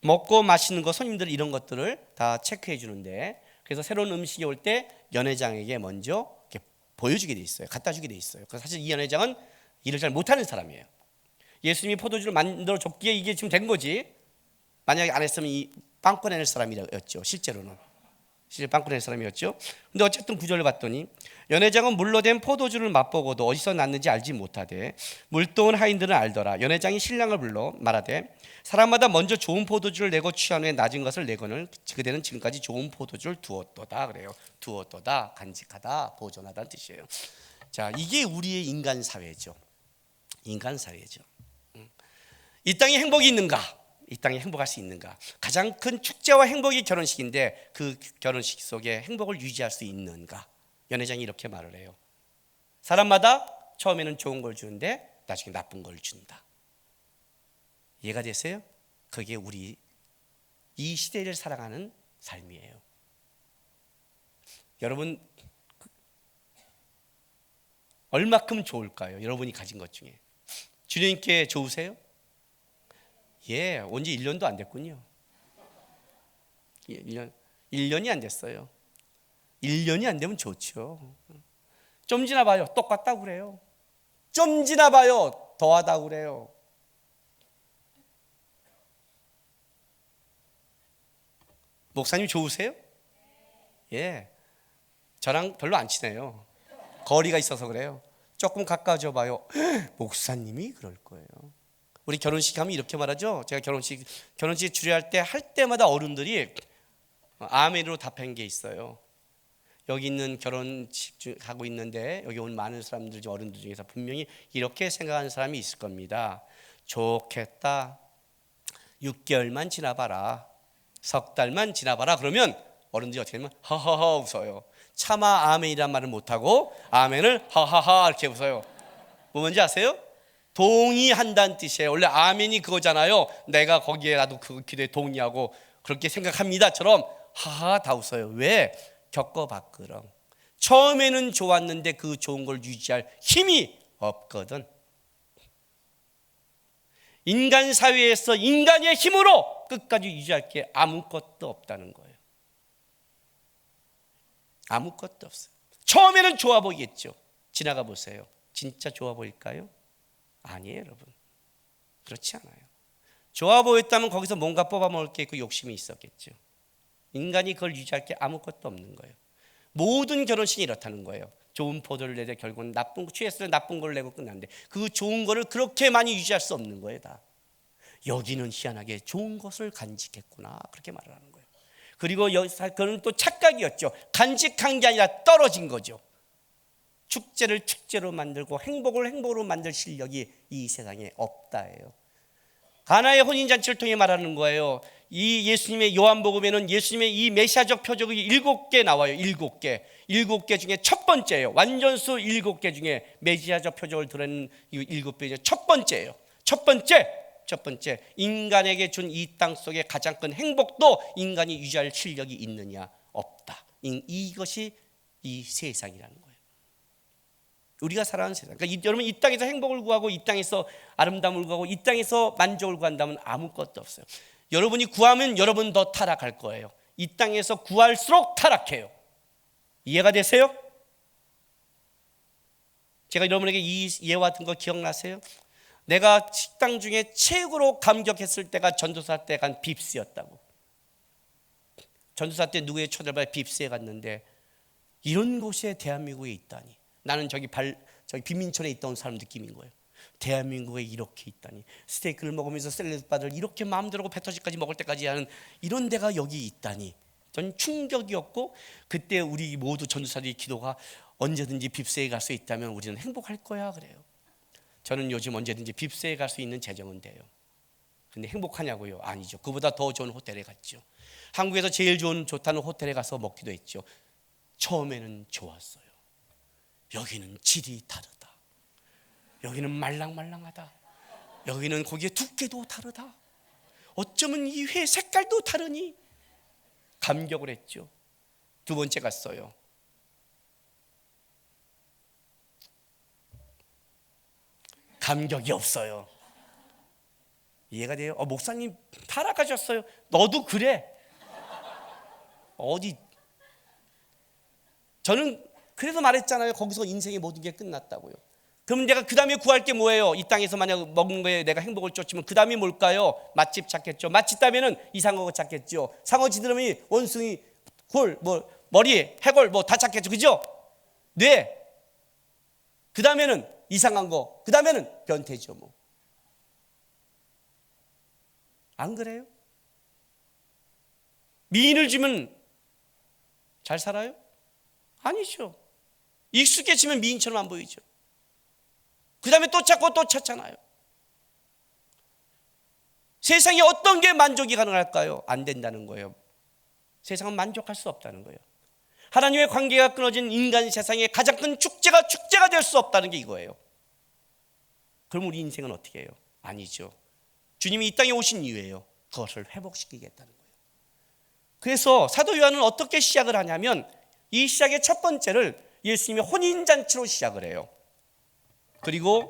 먹고 마시는 거 손님들 이런 것들을 다 체크해 주는데, 그래서 새로운 음식이 올 때 연회장에게 먼저 이렇게 보여주게 돼 있어요. 갖다 주게 돼 있어요. 그래서 사실 이 연회장은 일을 잘 못하는 사람이에요. 예수님이 포도주를 만들어 줬기에 이게 지금 된 거지. 만약에 안 했으면 이 빵 꺼내낼 사람이었죠. 실제로는 빵 꺼낼 사람이었죠. 근데 어쨌든 구절을 봤더니 연회장은 물로 된 포도주를 맛보고도 어디서 났는지 알지 못하되 물도온 하인들은 알더라. 연회장이 신랑을 불러 말하되 사람마다 먼저 좋은 포도주를 내고 취한 후에 낮은 것을 내거늘 그대는 지금까지 좋은 포도주를 두었도다. 그래요. 두었도다, 간직하다, 보존하다는 뜻이에요. 자, 이게 우리의 인간 사회죠. 인간 사회죠. 이 땅에 행복이 있는가? 이 땅에 행복할 수 있는가? 가장 큰 축제와 행복이 결혼식인데 그 결혼식 속에 행복을 유지할 수 있는가? 연회장이 이렇게 말을 해요. 사람마다 처음에는 좋은 걸 주는데 나중에 나쁜 걸 준다. 이해가 되세요? 그게 우리 이 시대를 살아가는 삶이에요. 여러분 얼마큼 좋을까요? 여러분이 가진 것 중에 주님께 좋으세요? 예, 온 지 1년도 안 됐군요. 1년이 안 됐어요. 1년이 안 되면 좋죠. 좀 지나봐요. 똑같다고 그래요. 좀 지나봐요. 더하다고 그래요. 목사님 좋으세요? 예, 저랑 별로 안 친해요. 거리가 있어서 그래요. 조금 가까워져 봐요. 목사님이 그럴 거예요. 우리 결혼식 하면 이렇게 말하죠. 제가 결혼식 주례할 때 할 때마다 어른들이 아멘으로 답한 게 있어요. 여기 있는 결혼식 하고 있는데 여기 온 많은 사람들 중 어른들 중에서 분명히 이렇게 생각하는 사람이 있을 겁니다. 좋겠다. 6개월만 지나봐라. 석 달만 지나봐라. 그러면 어른들이 어떻게 하면 하하하 웃어요. 차마 아멘이란 말을 못하고 아멘을 하하하 이렇게 웃어요. 뭔지 아세요? 동의한다는 뜻이에요. 원래 아멘이 그거잖아요. 내가 거기에 나도 그 기도에 동의하고 그렇게 생각합니다처럼 하하 다 웃어요. 왜? 겪어봤거든. 처음에는 좋았는데 그 좋은 걸 유지할 힘이 없거든. 인간 사회에서 인간의 힘으로 끝까지 유지할 게 아무것도 없다는 거예요. 아무것도 없어요. 처음에는 좋아 보이겠죠. 지나가 보세요. 진짜 좋아 보일까요? 아니에요, 여러분. 그렇지 않아요. 좋아 보였다면 거기서 뭔가 뽑아 먹을 게 있고 욕심이 있었겠죠. 인간이 그걸 유지할 게 아무것도 없는 거예요. 모든 결혼식이 이렇다는 거예요. 좋은 포도를 내되 결국은 취했을 때 나쁜 걸 내고 끝났는데 그 좋은 거를 그렇게 많이 유지할 수 없는 거예요. 다. 여기는 희한하게 좋은 것을 간직했구나 그렇게 말을 하는 거예요. 그리고 그는 또 착각이었죠. 간직한 게 아니라 떨어진 거죠. 축제를 축제로 만들고 행복을 행복으로 만들 실력이 이 세상에 없다예요. 가나의 혼인잔치를 통해 말하는 거예요. 이 예수님의 요한복음에는 예수님의 이 메시아적 표적이 7개 나와요. 7개. 7개 중에 첫 번째예요. 완전수 7개 중에 메시아적 표적을 드러내는 7개 중에 첫 번째예요. 첫 번째 인간에게 준 이 땅 속에 가장 큰 행복도 인간이 유지할 실력이 있느냐? 없다. 이것이 이 세상이라는 거예요. 우리가 살아가는 세상. 그러니까 여러분 이 땅에서 행복을 구하고 이 땅에서 아름다움을 구하고 이 땅에서 만족을 구한다면 아무것도 없어요. 여러분이 구하면 여러분 더 타락할 거예요. 이 땅에서 구할수록 타락해요. 이해가 되세요? 제가 여러분에게 이 예와 같은 거 기억나세요? 내가 식당 중에 최고로 감격했을 때가 전도사 때 간 빕스였다고. 전도사 때 누구의 초대를 받아 빕스에 갔는데 이런 곳에 대한민국에 있다니. 나는 저기 빈민촌에 있다 온 사람 느낌인 거예요. 대한민국에 이렇게 있다니. 스테이크를 먹으면서 샐러드 바를 이렇게 마음대로 배터지까지 먹을 때까지 하는 이런 데가 여기 있다니. 전 충격이었고 그때 우리 모두 전도사들이 기도가 언제든지 빕스에 갈 수 있다면 우리는 행복할 거야 그래요. 저는 요즘 언제든지 빕스에 갈 수 있는 재정은 돼요. 근데 행복하냐고요? 아니죠. 그보다 더 좋은 호텔에 갔죠. 한국에서 제일 좋다는 호텔에 가서 먹기도 했죠. 처음에는 좋았어요. 여기는 질이 다르다. 여기는 말랑말랑하다. 여기는 고기의 두께도 다르다. 어쩌면 이 회 색깔도 다르니 감격을 했죠. 두 번째 갔어요. 감격이 없어요. 이해가 돼요? 목사님 타락하셨어요. 너도 그래. 어디 저는 그래서 말했잖아요. 거기서 인생의 모든 게 끝났다고요. 그럼 내가 그 다음에 구할 게 뭐예요? 이 땅에서 만약 먹는 거에 내가 행복을 쫓으면 그 다음이 뭘까요? 맛집 찾겠죠. 맛집 따면은 이상한 거 찾겠죠. 상어 지드러미, 원숭이, 굴, 뭐 머리, 해골 뭐 다 찾겠죠. 그죠? 뇌. 그 다음에는 이상한 거. 그 다음에는 변태죠. 뭐. 안 그래요? 미인을 주면 잘 살아요? 아니죠. 익숙해지면 미인처럼 안 보이죠. 그 다음에 또 찾고 또 찾잖아요. 세상에 어떤 게 만족이 가능할까요? 안 된다는 거예요. 세상은 만족할 수 없다는 거예요. 하나님의 관계가 끊어진 인간 세상의 가장 큰 축제가 될 수 없다는 게 이거예요. 그럼 우리 인생은 어떻게 해요? 아니죠. 주님이 이 땅에 오신 이유예요. 그것을 회복시키겠다는 거예요. 그래서 사도 요한은 어떻게 시작을 하냐면 이 시작의 첫 번째를 예수님이 혼인잔치로 시작을 해요. 그리고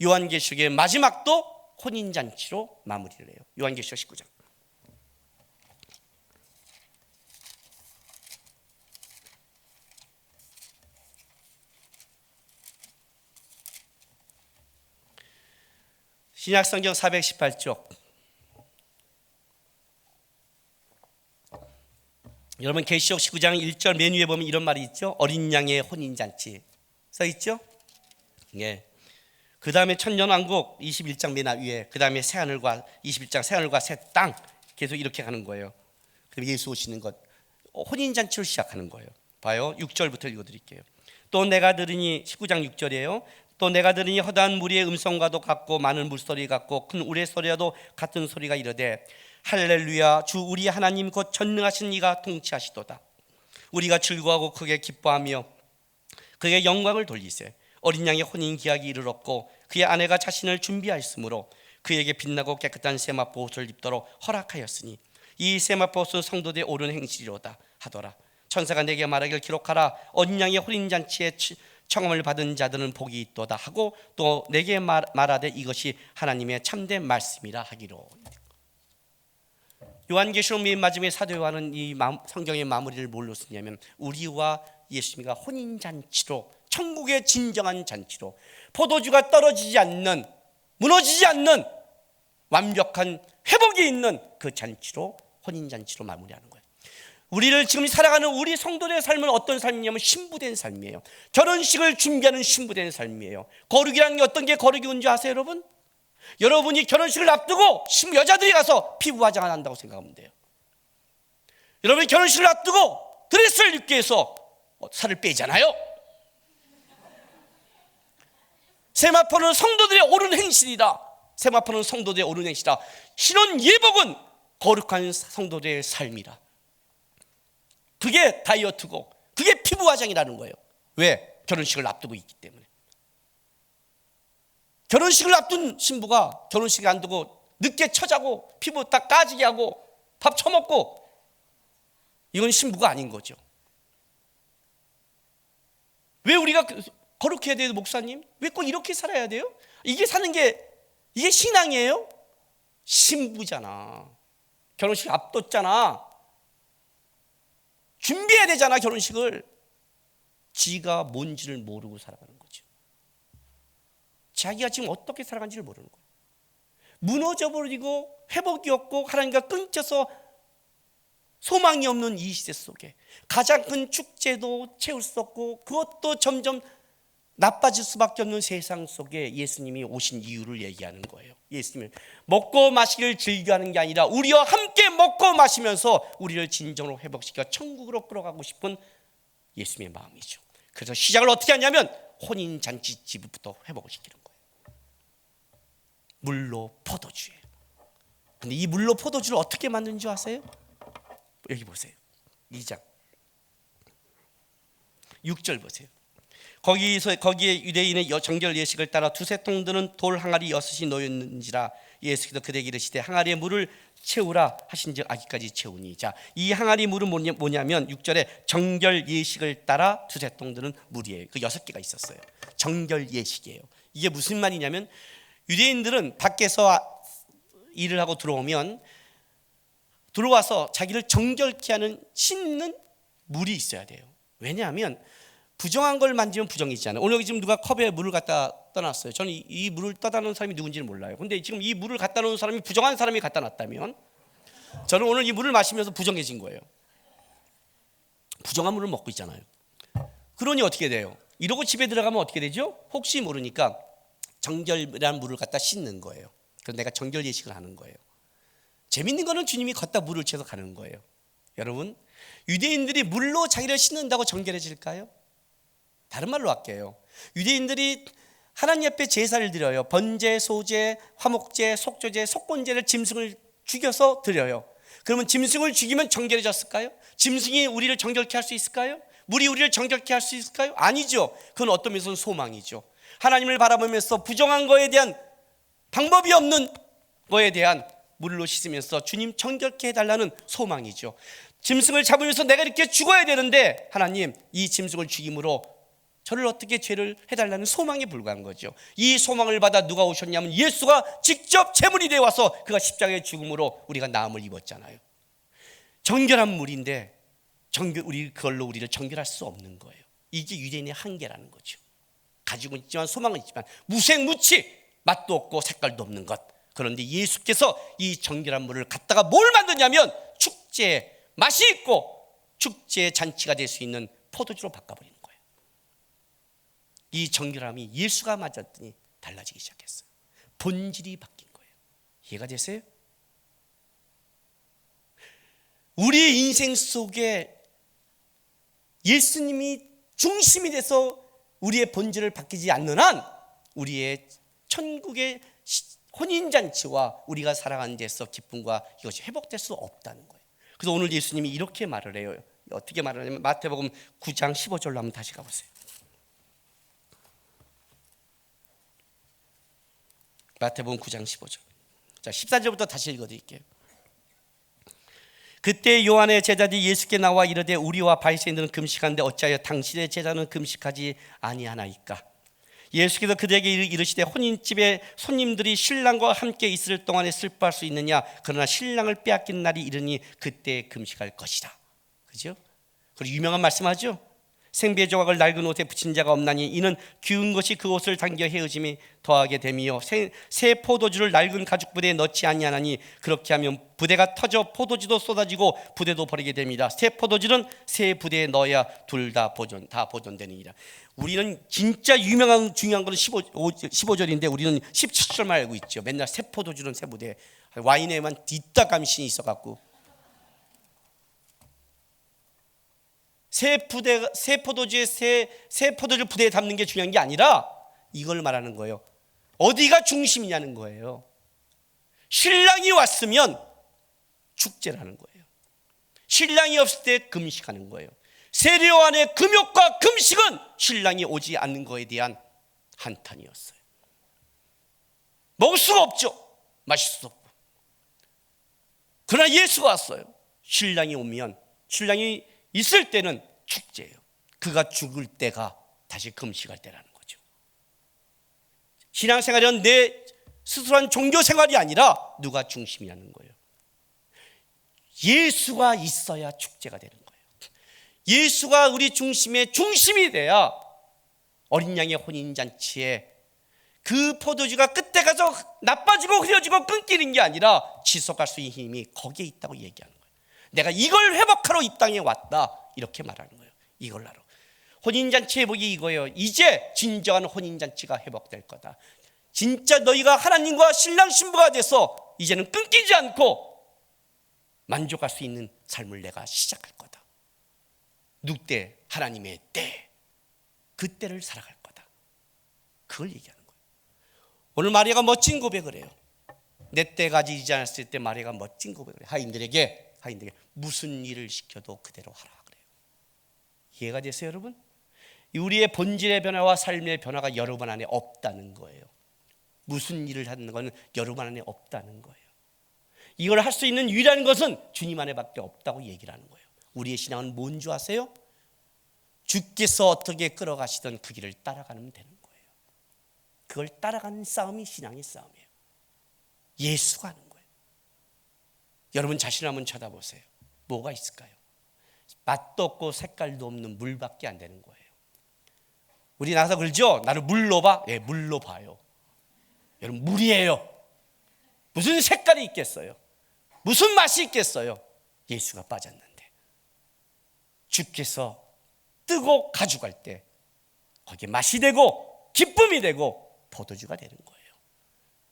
요한계시록의 마지막도 혼인잔치로 마무리를 해요. 요한계시록 19장. 신약성경 418쪽. 여러분 계시록 19장 1절 맨 위에 보면 이런 말이 있죠. 어린 양의 혼인잔치 써 있죠. 예. 그 다음에 천년왕국 21장 맨 위에, 그 다음에 새하늘과 21장 새하늘과 새 땅, 계속 이렇게 가는 거예요. 그럼 예수 오시는 것, 혼인잔치로 시작하는 거예요. 봐요. 6절부터 읽어드릴게요. 또 내가 들으니, 19장 6절이에요. 또 내가 들으니 허다한 무리의 음성과도 같고 많은 물소리 같고 큰 우레소리와도 같은 소리가 이르되 할렐루야, 주 우리 하나님 곧 전능하신 이가 통치하시도다. 우리가 즐거워하고 크게 기뻐하며 그의 영광을 돌리세. 어린 양의 혼인 기약이 이르렀고 그의 아내가 자신을 준비하였으므로 그에게 빛나고 깨끗한 세마포 옷을 입도록 허락하였으니 이 세마포 옷은 성도들의 옳은 행실이로다 하더라. 천사가 내게 말하길 기록하라. 어린 양의 혼인잔치에 청함을 받은 자들은 복이 있도다 하고 또 내게 말하되 이것이 하나님의 참된 말씀이라 하기로. 요한계시록 맨 마지막에 사도 요한은 이 성경의 마무리를 뭘로 쓰냐면 우리와 예수님과 혼인잔치로, 천국의 진정한 잔치로, 포도주가 떨어지지 않는, 무너지지 않는 완벽한 회복이 있는 그 잔치로, 혼인잔치로 마무리하는 거예요. 우리를 지금 살아가는 우리 성도들의 삶은 어떤 삶이냐면 신부된 삶이에요. 결혼식을 준비하는 신부된 삶이에요. 거룩이라는 게 어떤 게 거룩이 온지 아세요 여러분? 여러분이 결혼식을 앞두고 여자들이 가서 피부 화장 안 한다고 생각하면 돼요. 여러분이 결혼식을 앞두고 드레스를 입기 위해서 살을 빼잖아요. 세마포는 성도들의 옳은 행실이다. 세마포는 성도들의 옳은 행실이다. 신혼 예복은 거룩한 성도들의 삶이다. 그게 다이어트고 그게 피부 화장이라는 거예요. 왜? 결혼식을 앞두고 있기 때문에. 결혼식을 앞둔 신부가 결혼식을 안 두고 늦게 처자고 피부 다 까지게 하고 밥 처먹고, 이건 신부가 아닌 거죠. 왜 우리가 거룩해야 돼요 목사님? 왜 꼭 이렇게 살아야 돼요? 이게 사는 게 이게 신앙이에요? 신부잖아. 결혼식 앞뒀잖아. 준비해야 되잖아 결혼식을. 지가 뭔지를 모르고 살아가는 거죠. 자기가 지금 어떻게 살아가는지를 모르는 거예요. 무너져버리고 회복이 없고 하나님과 끊겨서 소망이 없는 이 시대 속에 가장 큰 축제도 채울 수 없고 그것도 점점 나빠질 수밖에 없는 세상 속에 예수님이 오신 이유를 얘기하는 거예요. 예수님은 먹고 마시기를 즐겨하는 게 아니라 우리와 함께 먹고 마시면서 우리를 진정으로 회복시켜 천국으로 끌어가고 싶은 예수님의 마음이죠. 그래서 시작을 어떻게 하냐면 혼인잔치집부터 회복을 시키는 거예요. 물로 포도주예요. 근데 이 물로 포도주를 어떻게 만드는 줄 아세요? 여기 보세요. 2장 6절 보세요. 거기에 유대인의 정결 예식을 따라 두세 통 드는 돌 항아리 6이 놓였는지라 예수께서 그들에게 이르시되 항아리에 물을 채우라 하신즉 아기까지 채우니. 자, 이 항아리 물은 뭐냐면 6절에 정결 예식을 따라 두세 통 드는 물이에요. 그 6개가 있었어요. 정결 예식이에요. 이게 무슨 말이냐면 유대인들은 밖에서 일을 하고 들어와서 자기를 정결케 하는 씻는 물이 있어야 돼요. 왜냐하면 부정한 걸 만지면 부정이잖아요. 오늘 지금 누가 컵에 물을 갖다 떠놨어요. 저는 이 물을 떠다 놓은 사람이 누군지는 몰라요. 근데 지금 이 물을 갖다 놓은 사람이 부정한 사람이 갖다 놨다면 저는 오늘 이 물을 마시면서 부정해진 거예요. 부정한 물을 먹고 있잖아요. 그러니 어떻게 돼요? 이러고 집에 들어가면 어떻게 되죠? 혹시 모르니까 정결이라는 물을 갖다 씻는 거예요. 그래서 내가 정결 예식을 하는 거예요. 재밌는 거는 주님이 걷다 물을 채서 가는 거예요. 여러분, 유대인들이 물로 자기를 씻는다고 정결해질까요? 다른 말로 할게요. 유대인들이 하나님 앞에 제사를 드려요. 번제, 소제, 화목제, 속죄제, 속건제를 짐승을 죽여서 드려요. 그러면 짐승을 죽이면 정결해졌을까요? 짐승이 우리를 정결케 할 수 있을까요? 물이 우리를 정결케 할 수 있을까요? 아니죠. 그건 어떤 면에서는 소망이죠. 하나님을 바라보면서 부정한 거에 대한 방법이 없는 거에 대한 물로 씻으면서 주님 정결케 해달라는 소망이죠. 짐승을 잡으면서 내가 이렇게 죽어야 되는데 하나님 이 짐승을 죽임으로 저를 어떻게 죄를 해달라는 소망에 불과한 거죠. 이 소망을 받아 누가 오셨냐면 예수가 직접 제물이 되어 와서 그가 십자가의 죽음으로 우리가 나음을 입었잖아요. 정결한 물인데 그걸로 우리를 정결할 수 없는 거예요. 이게 유대인의 한계라는 거죠. 가지고 있지만 소망은 있지만 무색무취, 맛도 없고 색깔도 없는 것. 그런데 예수께서 이 정결한 물을 갖다가 뭘 만드냐면 축제에 맛이 있고 축제의 잔치가 될 수 있는 포도주로 바꿔버리는 거예요. 이 정결함이 예수가 맞았더니 달라지기 시작했어요. 본질이 바뀐 거예요. 이해가 되세요? 우리의 인생 속에 예수님이 중심이 돼서 우리의 본질을 바뀌지 않는 한 우리의 천국의 혼인잔치와 우리가 살아가는 데서 기쁨과 이것이 회복될 수 없다는 거예요. 그래서 오늘 예수님이 이렇게 말을 해요. 어떻게 말을 하냐면 마태복음 9장 15절로 한번 다시 가보세요. 마태복음 9장 15절. 자, 14절부터 다시 읽어드릴게요. 그때 요한의 제자들이 예수께 나와 이르되 우리와 바리새인들은 금식하는데 어찌하여 당신의 제자는 금식하지 아니하나이까? 예수께서 그들에게 이르시되 혼인집에 손님들이 신랑과 함께 있을 동안에 슬퍼할 수 있느냐? 그러나 신랑을 빼앗긴 날이 이르니 그때 금식할 것이다. 그죠? 그리고 유명한 말씀하죠. 생배 조각을 낡은 옷에 붙인 자가 없나니 이는 기운 것이 그 옷을 당겨 헤어짐이 더하게 됨이요 새 포도주를 낡은 가죽 부대에 넣지 아니하나니 그렇게 하면 부대가 터져 포도주도 쏟아지고 부대도 버리게 됩니다. 새 포도주는 새 부대에 넣어야 둘 다 보존되느니라. 우리는 진짜 유명한 중요한 것은 15절인데 우리는 17절만 알고 있죠. 맨날 새 포도주는 새 부대, 와인에만 뒷다감신이 있어갖고 새 포도주에 새 포도주 부대에 담는 게 중요한 게 아니라 이걸 말하는 거예요. 어디가 중심이냐는 거예요. 신랑이 왔으면 축제라는 거예요. 신랑이 없을 때 금식하는 거예요. 세례 안의 금욕과 금식은 신랑이 오지 않는 거에 대한 한탄이었어요. 먹을 수가 없죠. 마실 수도 없고. 그러나 예수가 왔어요. 신랑이 오면, 신랑이 있을 때는 축제예요. 그가 죽을 때가 다시 금식할 때라는 거죠. 신앙생활은 내 스스로 한 종교생활이 아니라 누가 중심이라는 거예요. 예수가 있어야 축제가 되는 거예요. 예수가 우리 중심의 중심이 돼야 어린 양의 혼인잔치에 그 포도주가 끝에 가서 나빠지고 흐려지고 끊기는 게 아니라 지속할 수 있는 힘이 거기에 있다고 얘기하는 거예요. 내가 이걸 회복하러 이 땅에 왔다 이렇게 말하는 거예요. 이걸 하러. 혼인잔치 회복이 이거예요. 이제 진정한 혼인잔치가 회복될 거다. 진짜 너희가 하나님과 신랑 신부가 돼서 이제는 끊기지 않고 만족할 수 있는 삶을 내가 시작할 거다. 늑대 하나님의 때, 그 때를 살아갈 거다. 그걸 얘기하는 거예요. 오늘 마리아가 멋진 고백을 해요. 내 때가 지지 않았을 때 마리아가 멋진 고백을 해요. 하인들에게 무슨 일을 시켜도 그대로 하라 그래요. 이해가 되세요, 여러분? 우리의 본질의 변화와 삶의 변화가 여러분 안에 없다는 거예요. 무슨 일을 하는 것은 여러분 안에 없다는 거예요. 이걸 할 수 있는 유일한 것은 주님 안에밖에 없다고 얘기를 하는 거예요. 우리의 신앙은 뭔 줄 아세요? 주께서 어떻게 끌어가시던 그 길을 따라가면 되는 거예요. 그걸 따라가는 싸움이 신앙의 싸움이에요. 예수가 하는 거예요. 여러분 자신을 한번 쳐다보세요. 뭐가 있을까요? 맛도 없고 색깔도 없는 물밖에 안 되는 거예요. 우리 나가서 그러죠? 나를 물로 봐? 예, 물로 봐요. 여러분, 물이에요. 무슨 색깔이 있겠어요? 무슨 맛이 있겠어요? 예수가 빠졌는데 주께서 뜨고 가져갈 때 거기에 맛이 되고 기쁨이 되고 포도주가 되는 거예요.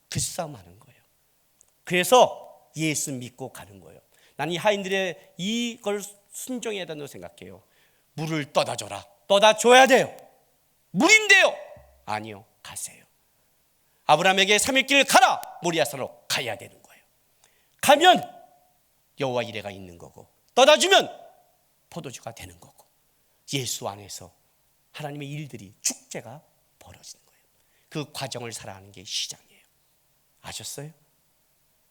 그 싸움하는 거예요. 그래서 예수 믿고 가는 거예요. 난 이 하인들의 이걸 순종해야 된다고 생각해요. 물을 떠다 줘라. 떠다 줘야 돼요. 물인데요. 아니요, 가세요. 아브라함에게 3일길 가라. 모리아산으로 가야 되는 거예요. 가면 여호와 이레가 있는 거고, 떠다 주면 포도주가 되는 거고, 예수 안에서 하나님의 일들이, 축제가 벌어지는 거예요. 그 과정을 살아가는 게 시장이에요. 아셨어요?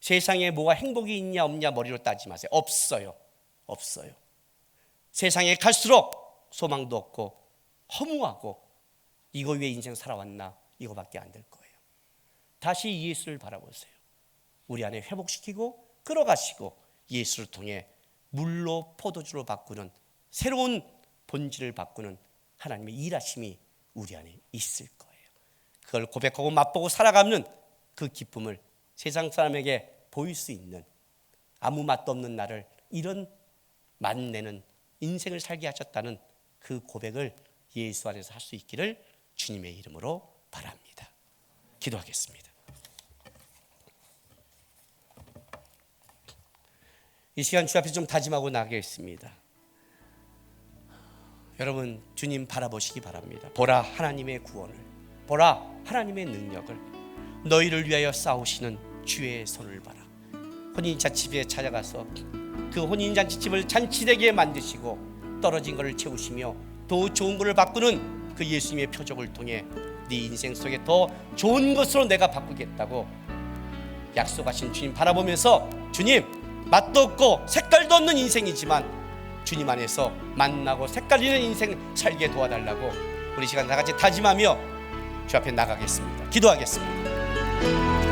세상에 뭐가 행복이 있냐 없냐 머리로 따지지 마세요. 없어요. 없어요. 세상에 갈수록 소망도 없고 허무하고 이거 왜 인생 살아왔나, 이거밖에 안 될 거예요. 다시 예수를 바라보세요. 우리 안에 회복시키고 끌어가시고 예수를 통해 물로 포도주로 바꾸는, 새로운 본질을 바꾸는 하나님의 일하심이 우리 안에 있을 거예요. 그걸 고백하고 맛보고 살아가는 그 기쁨을 세상 사람에게 보일 수 있는, 아무 맛도 없는 나를 이런 맛내는 인생을 살게 하셨다는 그 고백을 예수 안에서 할 수 있기를 주님의 이름으로 바랍니다. 기도하겠습니다. 이 시간 주 앞에 좀 다짐하고 나가겠습니다. 여러분, 주님 바라보시기 바랍니다. 보라 하나님의 구원을, 보라 하나님의 능력을, 너희를 위하여 싸우시는 주의 손을 봐라. 혼인잔치집에 찾아가서 그 혼인잔치집을 잔치되게 만드시고 떨어진 것을 채우시며 더 좋은 것을 바꾸는 그 예수님의 표적을 통해 네 인생 속에 더 좋은 것으로 내가 바꾸겠다고 약속하신 주님 바라보면서, 주님, 맛도 없고 색깔도 없는 인생이지만 주님 안에서 만나고 색깔 있는 인생 살게 도와달라고 우리 시간 다 같이 다짐하며 주 앞에 나가겠습니다. 기도하겠습니다.